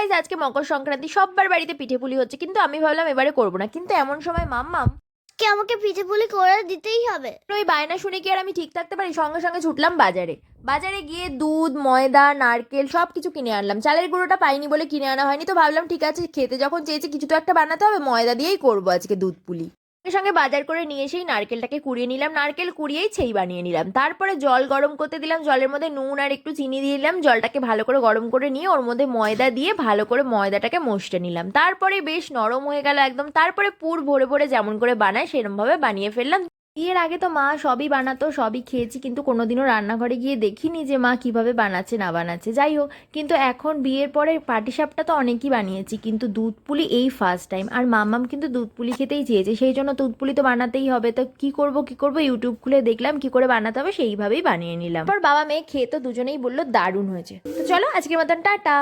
Guys আজকে মকর সংক্রান্তি, সবার বাড়িতে পিঠে পুলি হচ্ছে, কিন্তু আমি ভাবলাম এবারে করবো না। কিন্তু এমন সময় মাম্মাম কে আমাকে পিঠে পুলি করে দিতেই হবে। ওই বায়না শুনে কি আর আমি ঠিক থাকতে পারি? সঙ্গে সঙ্গে ছুটলাম বাজারে। বাজারে গিয়ে দুধ, ময়দা, নারকেল সব কিছু কিনে আনলাম। চালের গুঁড়োটা পাইনি বলে কিনে আনা হয়নি, তো ভাবলাম ঠিক আছে, খেতে যখন চেয়েছি কিছু তো একটা বানাতে হবে, ময়দা দিয়েই করবো আজকে দুধ পুলি। সঙ্গে সঙ্গে বাজার করে নিয়ে এসেই নারকেলটাকে কুড়িয়ে নিলাম, নারকেল কুড়িয়েই ছেই বানিয়ে নিলাম। তারপরে জল গরম করতে দিলাম, জলের মধ্যে নুন আর একটু চিনি দিয়ে দিলাম, জলটাকে ভালো করে গরম করে নিয়ে ওর মধ্যে ময়দা দিয়ে ভালো করে ময়দাটাকে মশটে নিলাম। তারপরে বেশ নরম হয়ে গেল একদম। তারপরে পুর ভরে ভরে যেমন করে বানায় সেরকম ভাবে বানিয়ে ফেললাম। বিয়ের আগে তো মা সবই বানাতো, সবই খেয়েছি, কিন্তু কোনোদিনও রান্নাঘরে গিয়ে দেখিনি যে মা কিভাবে বানাচ্ছে না বানাচ্ছে। যাই হোক, কিন্তু এখন বিয়ের পরে পাটিসাপটা তো অনেকই বানিয়েছি, কিন্তু দুধ পুলি এই ফার্স্ট টাইম। আর মাম্মাম কিন্তু দুধ পুলি খেতেই চেয়েছে, সেই জন্য দুধ পুলি তো বানাতেই হবে। তো কি করব ইউটিউব খুলে দেখলাম কি করে বানাতে হবে, সেইভাবেই বানিয়ে নিলাম। তারপর বাবা মেয়ে খেয়ে তো দুজনেই বললো দারুণ হয়েছে। তো চলো আজকের মতন টাটা।